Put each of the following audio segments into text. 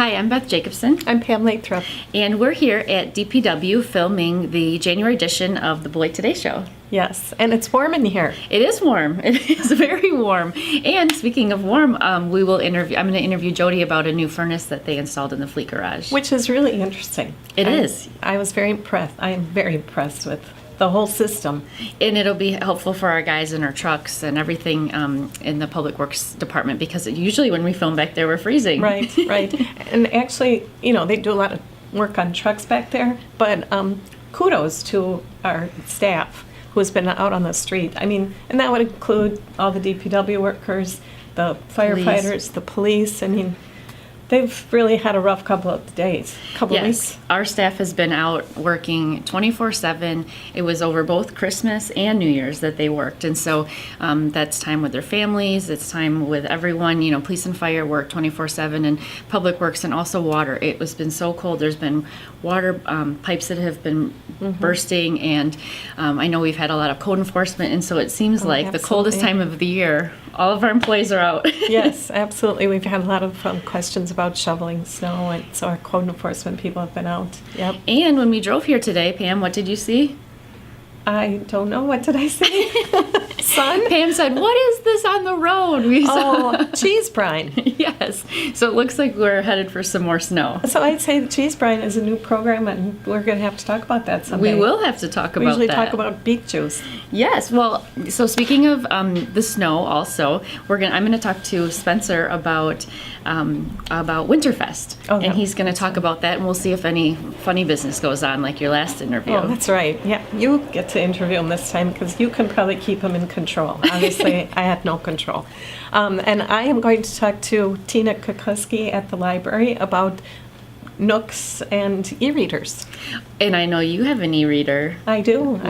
Hi, I'm Beth Jacobson, I'm Pam Lathrop. and we're here at DPW filming the January edition of the Beloit Today Show. Yes, and it's warm in here. It is warm. It is very warm. And speaking of warm, I'm going to interview Jody about a new furnace that they installed in the fleet garage. Which is really interesting. It is. I was very impressed. I am very impressed with the whole system. And it'll be helpful for our guys in our trucks and everything in the Public Works Department, because usually when we film back there, we're freezing. Right, right. And actually, they do a lot of work on trucks back there, but kudos to our staff who's been out on the street. I mean, and that would include all the DPW workers, the firefighters, the police. I mean, they've really had a rough couple of days, couple of weeks. Our staff has been out working 24/7. It was over both Christmas and New Year's that they worked. And so that's time with their families. It's time with everyone. Police and fire work 24/7, and Public Works, and also water. It has been so cold. There's been water pipes that have been bursting, and I know we've had a lot of code enforcement, and so it seems like the coldest time of the year, all of our employees are out. Yes, absolutely. We've had a lot of questions about shoveling snow, and so our code enforcement people have been out. Yep. And when we drove here today, Pam, what did you see? I don't know. What did I say? Sun? Pam said, "What is this on the road?" We saw cheese brine. Yes. So it looks like we're headed for some more snow. So I'd say the cheese brine is a new program, and we're going to have to talk about that someday. We will have to talk about that. We usually talk about beet juice. Yes. Well, so speaking of the snow, also I'm going to talk to Spencer about Winterfest, and he's going to talk about that, and we'll see if any funny business goes on, like your last interview. Oh, that's right. Yeah, you get to interview him this time because you can probably keep him in control. Obviously, I had no control. And I am going to talk to Tina Kukuski at the library about Nooks and e-readers. And I know you have an e-reader. I do.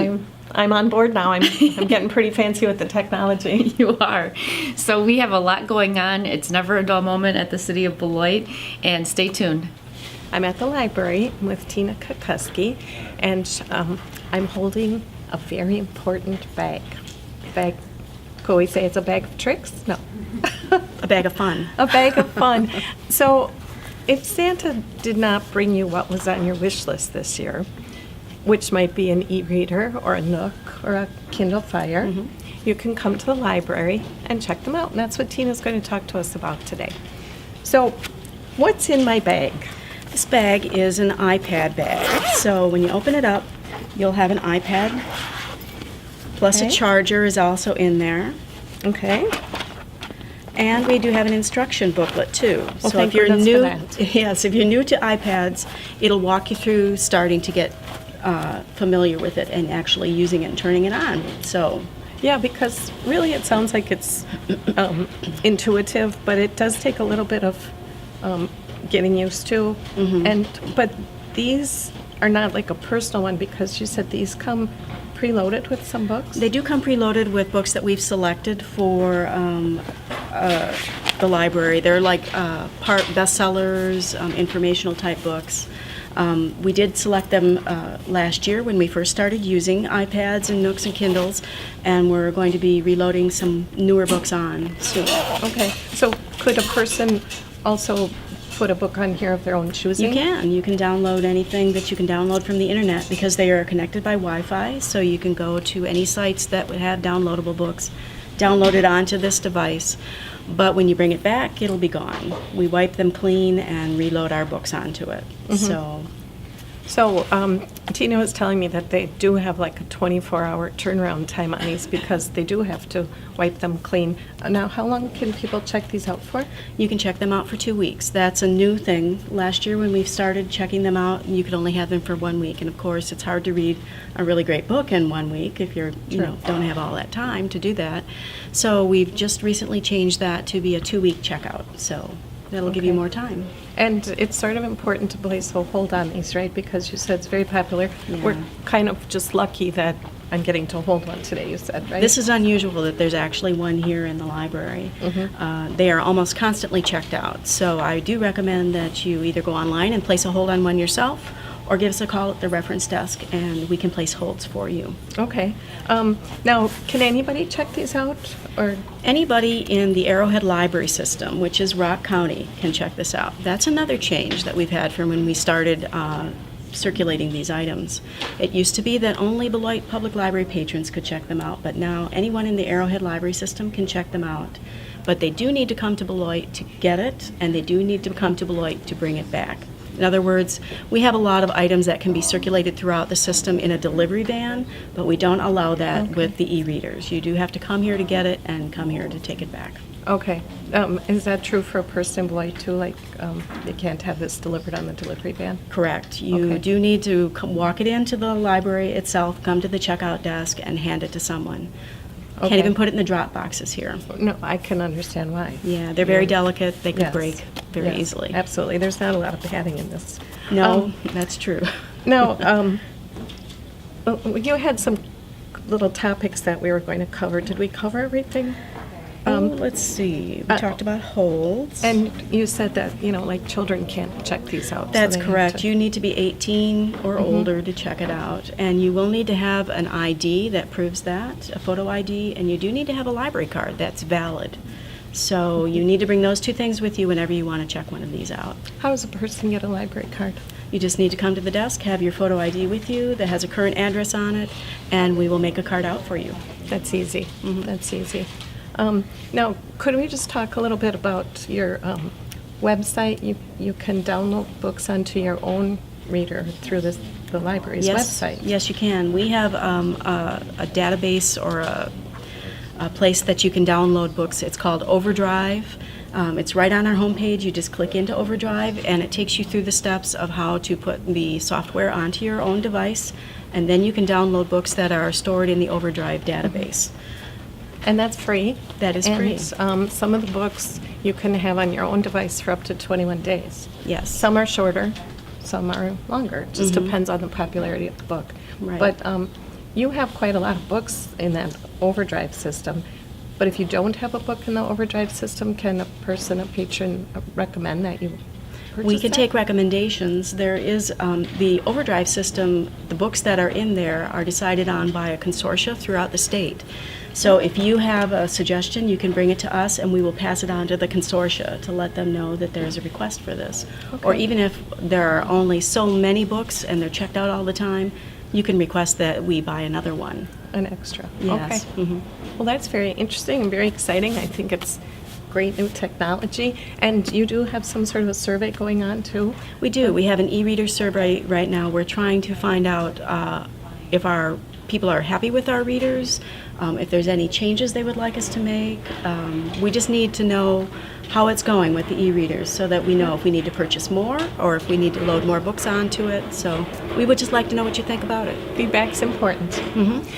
I'm on board now. I'm getting pretty fancy with the technology. You are. So we have a lot going on. It's never a dull moment at the City of Beloit, and stay tuned. I'm at the library with Tina Kukuski, and I'm holding a very important bag. Could we say it's a bag of tricks? No. A bag of fun. A bag of fun. So if Santa did not bring you what was on your wish list this year, which might be an e-reader or a Nook or a Kindle Fire, you can come to the library and check them out. And that's what Tina's going to talk to us about today. So what's in my bag? This bag is an iPad bag. So when you open it up, you'll have an iPad, plus a charger is also in there. Okay. And we do have an instruction booklet too. Well, so if you're new, if you're new to iPads, it'll walk you through starting to get familiar with it and actually using it and turning it on. So yeah, because really it sounds like it's intuitive, but it does take a little bit of getting used to. But these are not like a personal one, because you said these come preloaded with some books? They do come preloaded with books that we've selected for the library. They're like part bestsellers, informational type books. We did select them last year when we first started using iPads and Nooks and Kindles, and we're going to be reloading some newer books on soon. Okay, so could a person also put a book on here of their own choosing? You can. You can download anything that you can download from the internet, because they are connected by Wi-Fi, so you can go to any sites that would have downloadable books, download it onto this device. But when you bring it back, it'll be gone. We wipe them clean and reload our books onto it. So Tina was telling me that they do have like a 24-hour turnaround time on these, because they do have to wipe them clean. Now, how long can people check these out for? You can check them out for 2 weeks. That's a new thing. Last year when we started checking them out, you could only have them for 1 week. And of course, it's hard to read a really great book in 1 week if you don't have all that time to do that. So we've just recently changed that to be a 2-week checkout. So that'll give you more time. And it's sort of important to place a hold on these, right? Because you said it's very popular. Yeah. We're kind of just lucky that I'm getting to hold one today, you said, right? This is unusual that there's actually one here in the library. They are almost constantly checked out. So I do recommend that you either go online and place a hold on one yourself, or give us a call at the reference desk, and we can place holds for you. Okay. Now, can anybody check these out? Or Anybody in the Arrowhead Library System, which is Rock County, can check this out. That's another change that we've had from when we started circulating these items. It used to be that only Beloit Public Library patrons could check them out, but now anyone in the Arrowhead Library System can check them out. But they do need to come to Beloit to get it, and they do need to come to Beloit to bring it back. In other words, we have a lot of items that can be circulated throughout the system in a delivery van, but we don't allow that with the e-readers. You do have to come here to get it and come here to take it back. okay, is that true for a person in Beloit too? Like, they can't have this delivered on the delivery van? Correct. You Okay. do need to walk it into the library itself, come to the checkout desk, and hand it to someone. Can't Okay. even put it in the drop boxes here. No, I can understand why. Yeah, they're very delicate. They could Yes. break very Yes, easily. Absolutely. There's not a lot of padding in this. No, that's true. Now, you had some little topics that we were going to cover. Did we cover everything? Let's see. We talked about holds. And you said that, like children can't check these out. so That's they have correct. to- You need to be 18 or older to check it out. And you will need to have an ID that proves that, a photo ID, and you do need to have a library card that's valid. So you need to bring those two things with you whenever you want to check one of these out. How does a person get a library card? You just need to come to the desk, have your photo ID with you that has a current address on it, and we will make a card out for you. That's easy. That's easy. Now, could we just talk a little bit about your website? You can download books onto your own reader through the library's website. Yes, you can. We have a database or a place that you can download books. It's called Overdrive. It's right on our homepage. You just click into Overdrive, and it takes you through the steps of how to put the software onto your own device, and then you can download books that are stored in the Overdrive database. And that's free. That is free. And some of the books you can have on your own device for up to 21 days. Yes. Some are shorter, some are longer. It just depends on the popularity of the book. Right. But you have quite a lot of books in that Overdrive system. But if you don't have a book in the Overdrive system, can a patron, recommend that you purchase We can that? take recommendations. There is the Overdrive system, the books that are in there are decided on by a consortia throughout the state. So if you have a suggestion, you can bring it to us and we will pass it on to the consortia to let them know that there's a request for this. Or even if there are only so many books and they're checked out all the time, you can request that we buy another one. An extra. Yes. Okay. Well, that's very interesting and very exciting. I think it's great new technology. And you do have some sort of a survey going on, too? We do. We have an e-reader survey right now. We're trying to find out if our people are happy with our readers, if there's any changes they would like us to make. We just need to know how it's going with the e-readers so that we know if we need to purchase more or if we need to load more books onto it. So we would just like to know what you think about it. Feedback's important.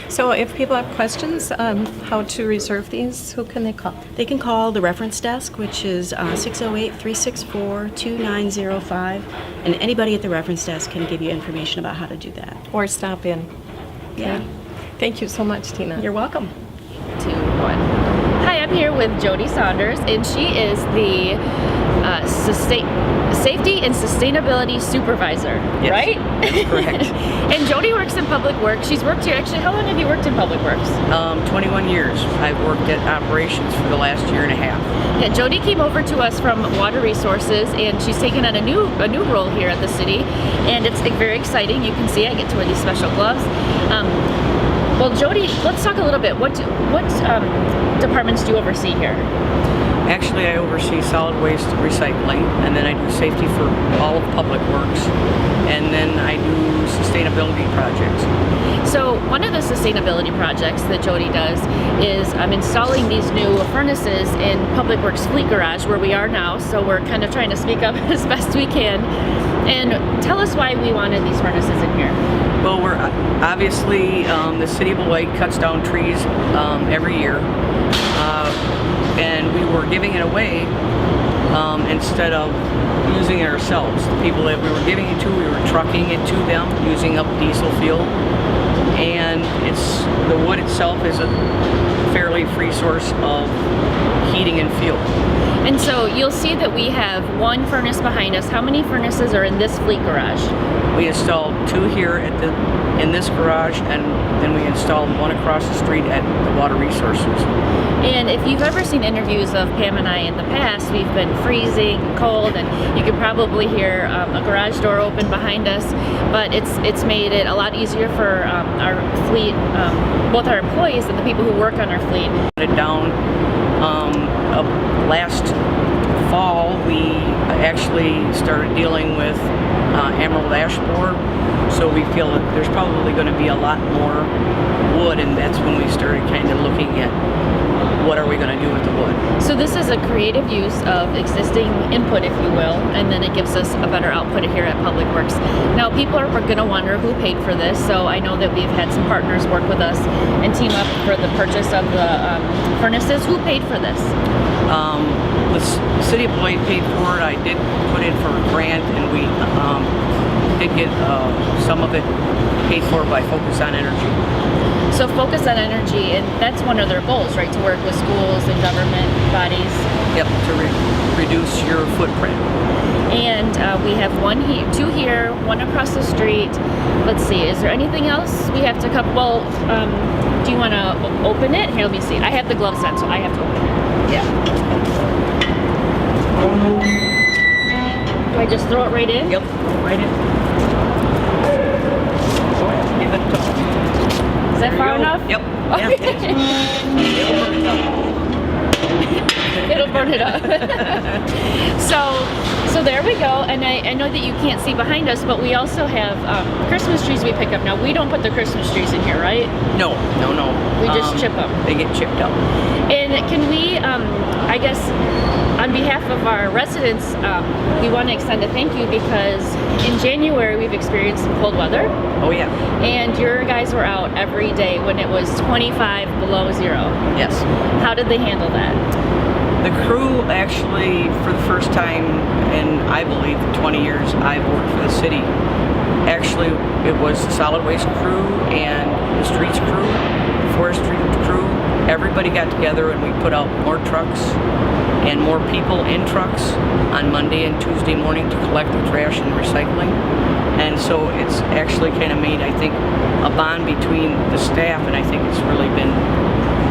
So if people have questions on how to reserve these, who can they call? They can call the reference desk, which is 608-364-2905, and anybody at the reference desk can give you information about how to do that. Or stop in. Yeah. Thank you so much, Tina. You're welcome. 2, 1. Hi, I'm here with Jody Saunders, and she is the Safety and Sustainability Supervisor, Yes, right? that's correct. And Jody works in public works. She's worked here, actually, how long have you worked in public works? 21 years. I've worked at operations for the last year and a half. Yeah, Jody came over to us from Water Resources, and she's taken on a new role here at the city, and it's very exciting. You can see I get to wear these special gloves. Well, Jody, let's talk a little bit. What departments do you oversee here? Actually, I oversee solid waste recycling, and then I do safety for all of public works, and then I do sustainability projects. So one of the sustainability projects that Jody does is installing these new furnaces in Public Works Fleet Garage where we are now. So we're kind of trying to speak up as best we can. And tell us why we wanted these furnaces in here. Well, we're obviously the city of Beloit cuts down trees every year, and we were giving it away instead of using it ourselves. The people that we were giving it to, we were trucking it to them using up diesel fuel, and the wood itself is a fairly free source of heating and fuel. And so you'll see that we have one furnace behind us. How many furnaces are in this fleet garage? We installed 2 here in this garage, and then we installed one across the street at the Water Resources. And if you've ever seen interviews of Pam and I in the past, we've been freezing cold, and you could probably hear a garage door open behind us. But it's made it a lot easier for our fleet, both our employees and the people who work on our fleet. Down last fall, we actually started dealing with emerald ash borer. So we feel that there's probably going to be a lot more wood, and that's when we started kind of looking at what are we going to do with the wood. So this is a creative use of existing input, if you will, and then it gives us a better output here at Public Works. Now, people are going to wonder who paid for this, so I know that we've had some partners work with us and team up for the purchase of the furnaces. Who paid for this? The City of Beloit paid for it. I did put in for a grant, and we did get some of it paid for by Focus on Energy. So Focus on Energy, and that's one of their goals, right? To work with schools and government bodies. Yep, to reduce your footprint. And we have two here, one across the street. Let's see, is there anything else we have to cover? Well, do you want to open it? Here, let me see. I have the gloves on, so I have to open it. Yeah. Do I just throw it right in? Yep, right in. Go ahead, give it a touch. Is that far enough? Yep. It'll burn it up. So there we go. And I know that you can't see behind us, but we also have Christmas trees we pick up. Now, we don't put the Christmas trees in here, right? No. We just chip them. They get chipped up. And can we, I guess, on behalf of our residents, we want to extend a thank you because in January we've experienced some cold weather. Oh, yeah. And your guys were out every day when it was 25 below zero. Yes. How did they handle that? The crew actually, for the first time in, I believe, 20 years I've worked for the city, actually it was the solid waste crew and the streets crew, forestry crew. Everybody got together and we put out more trucks and more people in trucks on Monday and Tuesday morning to collect the trash and recycling. And so it's actually kind of made, I think, a bond between the staff, and I think it's really been,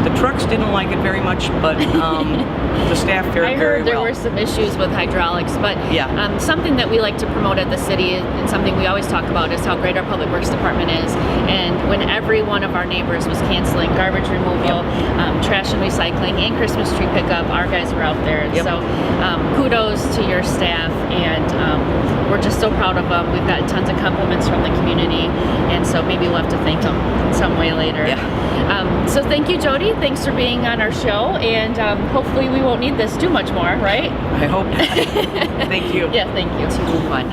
the trucks didn't like it very much, but the staff fared very well. I heard there were some issues with hydraulics, but yeah. Something that we like to promote at the city and something we always talk about is how great our Public Works Department is. And when every one of our neighbors was canceling garbage removal, trash and recycling, and Christmas tree pickup, our guys were out there. And so kudos to your staff, and we're just so proud of them. We've gotten tons of compliments from the community, and so maybe we'll have to thank them in some way later. Yeah. So thank you, Jody. Thanks for being on our show, and hopefully we won't need this too much more, right? I hope not. Thank you. Yeah, thank you.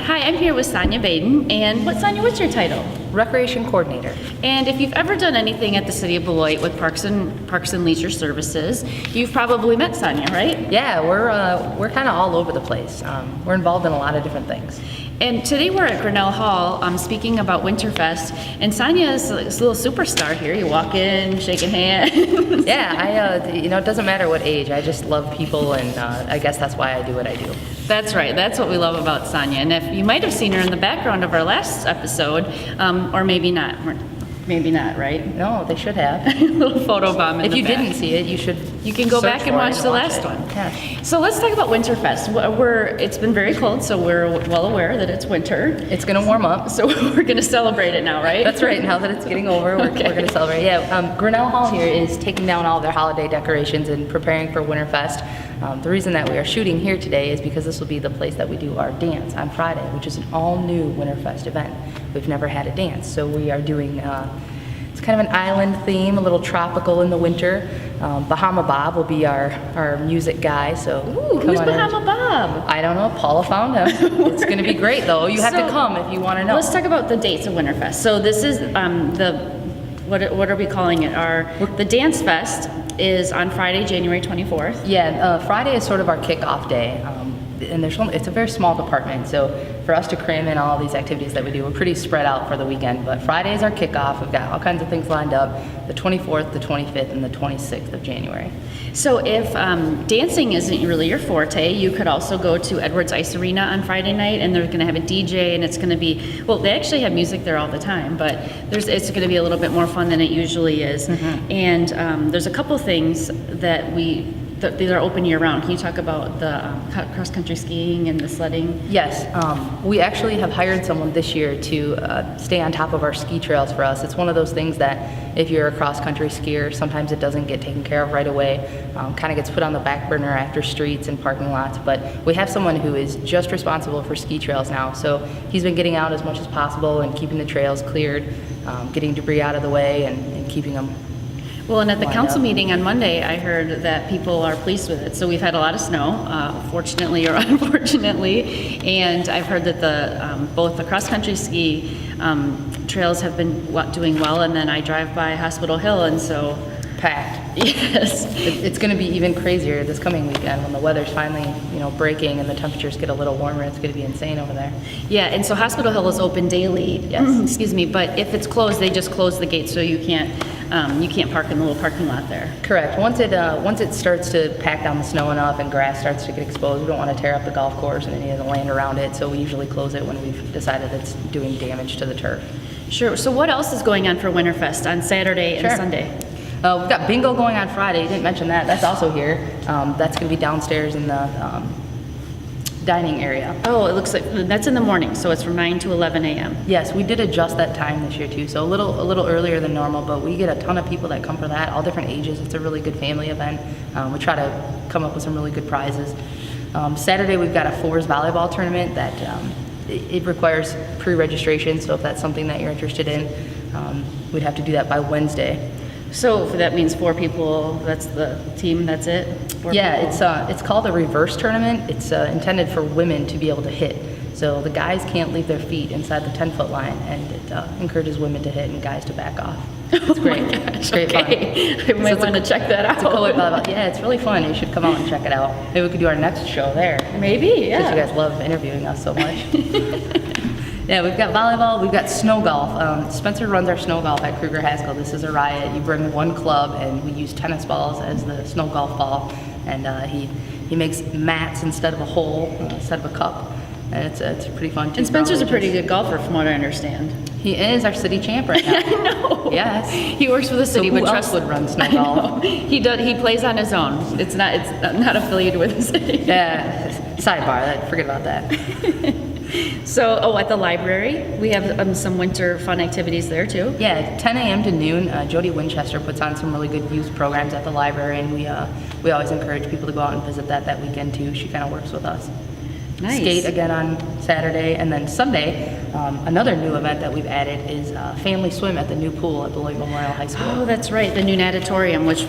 Hi, I'm here with Sonia Baden, and Sonia, what's your title? Recreation Coordinator. And if you've ever done anything at the City of Beloit with Parks and Leisure Services, you've probably met Sonia, right? Yeah, we're kind of all over the place. We're involved in a lot of different things. And today we're at Grinnell Hall speaking about Winterfest, and Sonia is this little superstar here. You walk in, shaking hands. Yeah, it doesn't matter what age. I just love people, and I guess that's why I do what I do. That's right. That's what we love about Sonia. And if you might have seen her in the background of our last episode, or maybe not. Maybe not, right? No, they should have. A little photo bomb in If the you back. didn't see it, you should. You can go back and watch the last one. Yeah. So let's talk about Winterfest. It's been very cold, so we're well aware that it's winter. It's going to warm up. So we're going to celebrate it now, right? That's right. Now that it's getting over, we're going to celebrate. Yeah, Grinnell Hall here is taking down all their holiday decorations and preparing for Winterfest. The reason that we are shooting here today is because this will be the place that we do our dance on Friday, which is an all-new Winterfest event. We've never had a dance, so we are doing. It's kind of an island theme, a little tropical in the winter. Bahama Bob will be our music guy, so Ooh, who's Bahama Bob? I don't know. Paula found him. It's going to be great, though. You have to come if you want to know. Let's talk about the dates of Winterfest. So this is what are we calling it? The Dance Fest is on Friday, January 24th. Yeah, Friday is sort of our kickoff day. and it's a very small department, so for us to cram in all these activities that we do, we're pretty spread out for the weekend. But Friday is our kickoff. We've got all kinds of things lined up, the 24th, the 25th, and the 26th of January. So if dancing isn't really your forte, you could also go to Edwards Ice Arena on Friday night, and they're going to have a DJ, and it's going to be, well, they actually have music there all the time, but it's going to be a little bit more fun than it usually is. And there's a couple things that these are open year-round. Can you talk about the cross-country skiing and the sledding? Yes, we actually have hired someone this year to stay on top of our ski trails for us. It's one of those things that if you're a cross-country skier, sometimes it doesn't get taken care of right away. Kind of gets put on the back burner after streets and parking lots. But we have someone who is just responsible for ski trails now. So he's been getting out as much as possible and keeping the trails cleared, getting debris out of the way and keeping them. Well, and at the lined council up. meeting on Monday, I heard that people are pleased with it. So we've had a lot of snow, fortunately or unfortunately, and I've heard that both the cross-country ski trails have been doing well, and then I drive by Hospital Hill, and so Packed. yes. It's going to be even crazier this coming weekend when the weather's finally, breaking and the temperatures get a little warmer. It's going to be insane over there. Yeah, and so Hospital Hill is open daily. Yes. Excuse me, but if it's closed, they just close the gate, so you can't park in the little parking lot there. Correct. Once it starts to pack down the snow enough and grass starts to get exposed, we don't want to tear up the golf course and any of the land around it, so we usually close it when we've decided it's doing damage to the turf. Sure. So what else is going on for Winterfest on Saturday and Sure. Sunday? We've got bingo going on Friday. You didn't mention that. That's also here. That's going to be downstairs in the dining area. Oh, it looks like that's in the morning, so it's from 9 to 11 a.m. Yes, we did adjust that time this year too, so a little earlier than normal, but we get a ton of people that come for that, all different ages. It's a really good family event. We try to come up with some really good prizes. Saturday we've got a fours volleyball tournament that it requires pre-registration, so if that's something that you're interested in, we'd have to do that by Wednesday. So that means 4 people, that's the team, that's it? 4 Yeah, people? it's called a reverse tournament. It's intended for women to be able to hit. So the guys can't leave their feet inside the 10-foot line, and it encourages women to hit and guys to back off. It's great. It's great Okay. I might want to check that out. It's a co-ed volleyball. Yeah, it's really fun. You should come out and check it out. Maybe we could do our next show there. Maybe, yeah. Because you guys love interviewing us so much. Yeah, we've got volleyball, we've got snow golf. Spencer runs our snow golf at Kruger Haskell. This is a riot. You bring one club, and we use tennis balls as the snow golf ball. And he makes mats instead of a hole, instead of a cup. And it's a pretty fun team. And Spencer's a pretty good golfer, from what I understand. He is our city champ right now. I know. Yes. He works for the city, So who but else trust would run snow I know. golf? He does. He plays on his own. It's not affiliated with the city. Yeah, sidebar, forget about that. So, at the library, we have some winter fun activities there too. Yeah, 10 a.m. to noon. Jody Winchester puts on some really good youth programs at the library, and we always encourage people to go out and visit that weekend too. She kind of works with us. Nice. Skate again on Saturday, and then Sunday, another new event that we've added is family swim at the new pool at Beloit Memorial High School. Oh, that's right, the new natatorium, which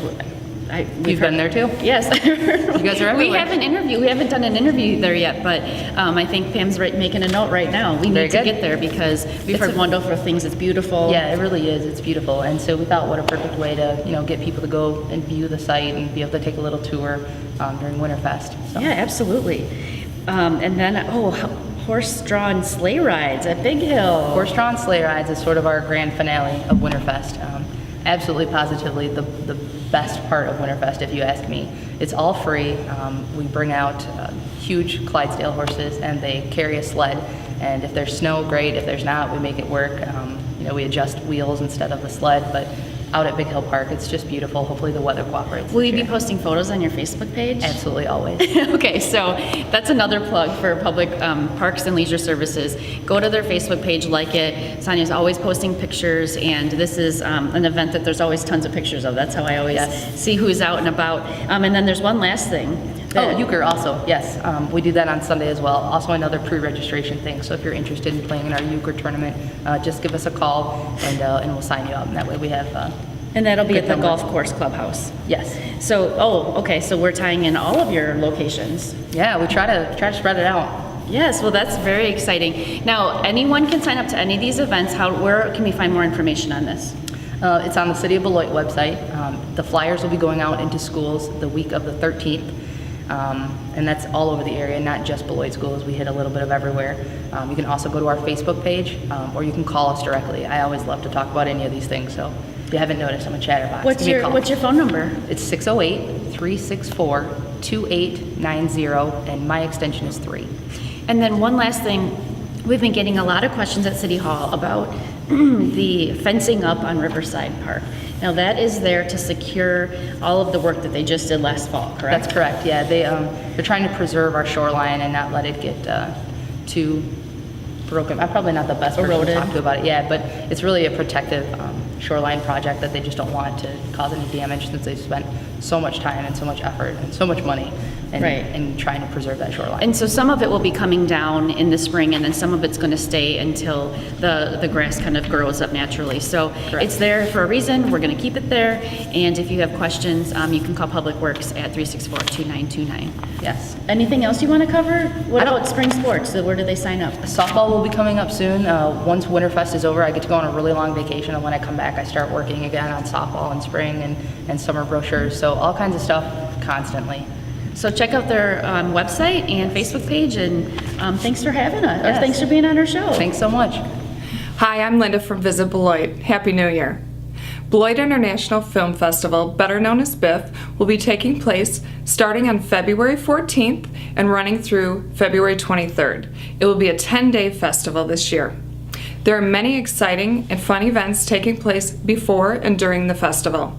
You've been there too? Yes. You guys are everywhere. We haven't done an interview there yet, but I think Pam's making a note right now. We Very need to good. get there because we've heard wonderful things. It's beautiful. Yeah, it really is. It's beautiful. And so we thought what a perfect way to, get people to go and view the site and be able to take a little tour during Winterfest. So. Yeah, absolutely. And then, horse-drawn sleigh rides at Big Hill. Horse-drawn sleigh rides is sort of our grand finale of Winterfest. Absolutely, positively the best part of Winterfest, if you ask me. It's all free. We bring out huge Clydesdale horses, and they carry a sled. And if there's snow, great. If there's not, we make it work. We adjust wheels instead of the sled. But out at Big Hill Park, it's just beautiful. Hopefully the weather cooperates. Will you this be year. posting photos on your Facebook page? Absolutely, always. Okay, so that's another plug for Public Parks and Leisure Services. Go to their Facebook page, like it. Sonia's always posting pictures, and this is an event that there's always tons of pictures of. That's how I always see who's out and about. And then there's one last thing. Euchre also, yes. We do that on Sunday as well. Also another pre-registration thing. So if you're interested in playing in our Euchre tournament, just give us a call and we'll sign you up. And that way we have and that'll be good at the number. golf course clubhouse. Yes. So, okay, so we're tying in all of your locations. Yeah, we try to spread it out. Yes, well, that's very exciting. Now, anyone can sign up to any of these events. Where can we find more information on this? It's on the City of Beloit website. The flyers will be going out into schools the week of the 13th. And that's all over the area, not just Beloit schools. We hit a little bit of everywhere. You can also go to our Facebook page, or you can call us directly. I always love to talk about any of these things, so if you haven't noticed, I'm a chatterbox. What's Give me a call. your phone number? It's 608-364-2890, and my extension is 3. And then one last thing, we've been getting a lot of questions at City Hall about the fencing up on Riverside Park. Now that is there to secure all of the work that they just did last fall, correct? That's correct, yeah. They're trying to preserve our shoreline and not let it get too broken. I'm probably not the best person Eroded. to talk to about it, yeah, but it's really a protective shoreline project that they just don't want to cause any damage, since they've spent so much time and so much effort and so much money in trying to preserve that shoreline. And so some of it will be coming down in the spring, and then some of it's going to stay until the grass kind of grows up naturally. So Correct. it's there for a reason. We're going to keep it there. And if you have questions, you can call Public Works at 364-2929. Yes. Anything else you want to cover? What about spring sports? So where do they sign up? Softball will be coming up soon. Once Winterfest is over, I get to go on a really long vacation, and when I come back, I start working again on softball in spring and summer brochures. So all kinds of stuff constantly. So check out their website and Facebook page, and thanks for having us, or Yes. thanks for being on our show. Thanks so much. Hi, I'm Linda from Visit Beloit. Happy New Year. Beloit International Film Festival, better known as BIFF, will be taking place starting on February 14th and running through February 23rd. It will be a 10-day festival this year. There are many exciting and fun events taking place before and during the festival.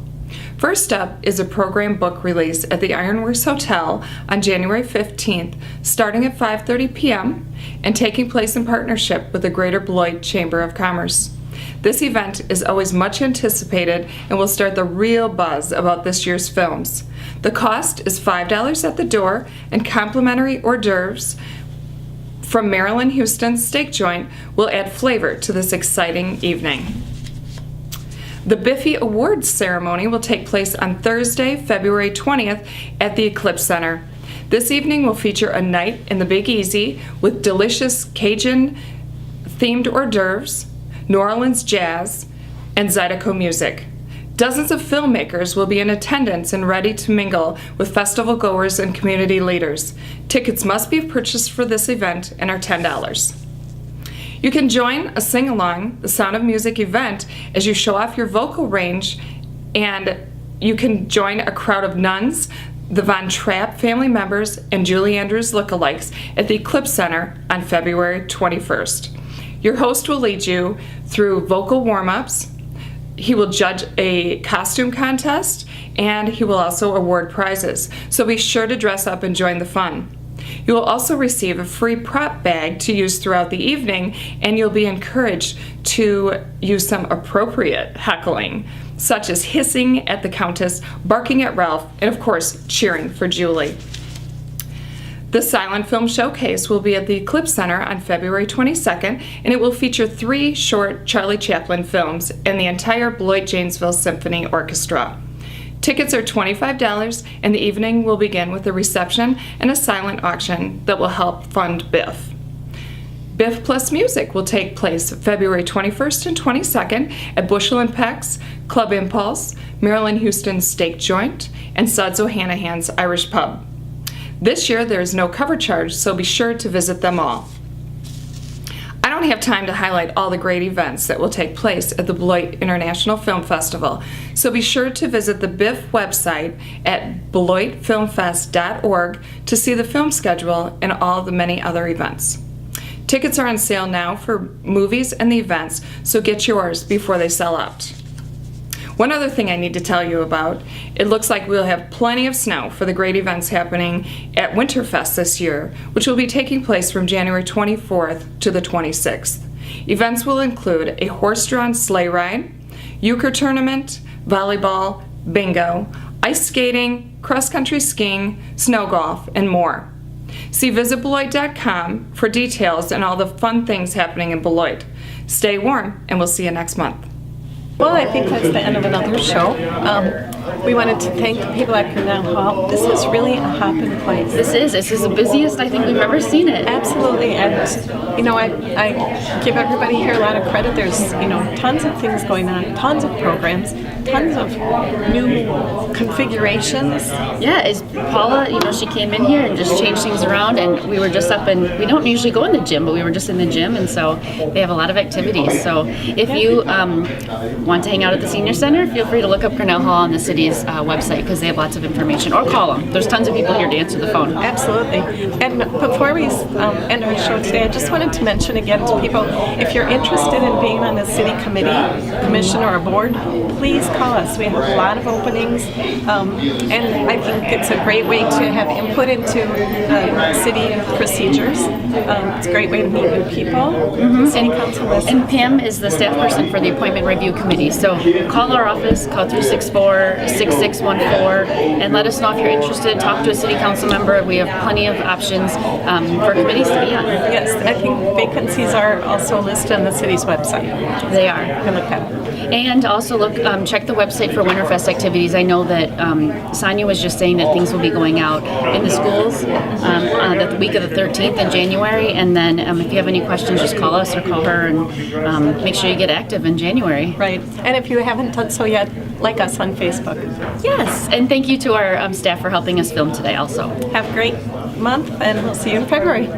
First up is a program book release at the Ironworks Hotel on January 15th, starting at 5:30 p.m. and taking place in partnership with the Greater Beloit Chamber of Commerce. This event is always much anticipated and will start the real buzz about this year's films. The cost is $5 at the door, and complimentary hors d'oeuvres from Marilyn Houston's steak joint will add flavor to this exciting evening. The Biffy Awards ceremony will take place on Thursday, February 20th at the Eclipse Center. This evening will feature a night in the Big Easy with delicious Cajun-themed hors d'oeuvres, New Orleans jazz, and Zydeco music. Dozens of filmmakers will be in attendance and ready to mingle with festival goers and community leaders. Tickets must be purchased for this event and are $10. You can join a sing-along, the Sound of Music event, as you show off your vocal range, and you can join a crowd of nuns, the Von Trapp family members, and Julie Andrews lookalikes at the Eclipse Center on February 21st. Your host will lead you through vocal warm-ups. He will judge a costume contest, and he will also award prizes. So be sure to dress up and join the fun. You will also receive a free prop bag to use throughout the evening, and you'll be encouraged to use some appropriate heckling, such as hissing at the Countess, barking at Ralph, and of course, cheering for Julie. The Silent Film Showcase will be at the Eclipse Center on February 22nd, and it will feature 3 short Charlie Chaplin films and the entire Beloit Janesville Symphony Orchestra. Tickets are $25, and the evening will begin with a reception and a silent auction that will help fund BIFF. BIFF Plus Music will take place February 21st and 22nd at Bushel and Peck's, Club Impulse, Marilyn Houston's Steak Joint, and Suds O'Hanahan's Irish Pub. This year there is no cover charge, so be sure to visit them all. I don't have time to highlight all the great events that will take place at the Beloit International Film Festival, so be sure to visit the BIFF website at beloitfilmfest.org to see the film schedule and all the many other events. Tickets are on sale now for movies and the events, so get yours before they sell out. One other thing I need to tell you about, it looks like we'll have plenty of snow for the great events happening at Winterfest this year, which will be taking place from January 24th to the 26th. Events will include a horse-drawn sleigh ride, euchre tournament, volleyball, bingo, ice skating, cross-country skiing, snow golf, and more. See visitbeloit.com for details and all the fun things happening in Beloit. Stay warm, and we'll see you next month. Well, I think that's the end of another show. We wanted to thank the people at Grinnell Hall. This is really a hopping place. This is the busiest I think we've ever seen it. Absolutely, and you know, I give everybody here a lot of credit. There's tons of things going on, tons of programs, tons of new configurations. Yeah, is Paula, she came in here and just changed things around, and we were just up and we don't usually go in the gym, but we were just in the gym, and so they have a lot of activities. So if you want to hang out at the senior center, feel free to look up Grinnell Hall on the city's website because they have lots of information, or call them. There's tons of people here to answer the phone. Absolutely. And before we end our show today, I just wanted to mention again to people, if you're interested in being on the city committee, commission, or a board, please call us. We have a lot of openings, and I think it's a great way to have input into city procedures. It's a great way to meet new people. City council listens. And Pam is the staff person for the appointment review committee. So call our office, call 364-6614, and let us know if you're interested. Talk to a city council member. We have plenty of options for committees to be on. Yes, I think vacancies are also listed on the city's website. They are. You can look at them. And also check the website for Winterfest activities. I know that Sonia was just saying that things will be going out in the schools the week of the 13th in January. And then if you have any questions, just call us or call her, and make sure you get active in January. Right. And if you haven't done so yet, like us on Facebook. Yes. And thank you to our staff for helping us film today also. Have a great month, and we'll see you in February.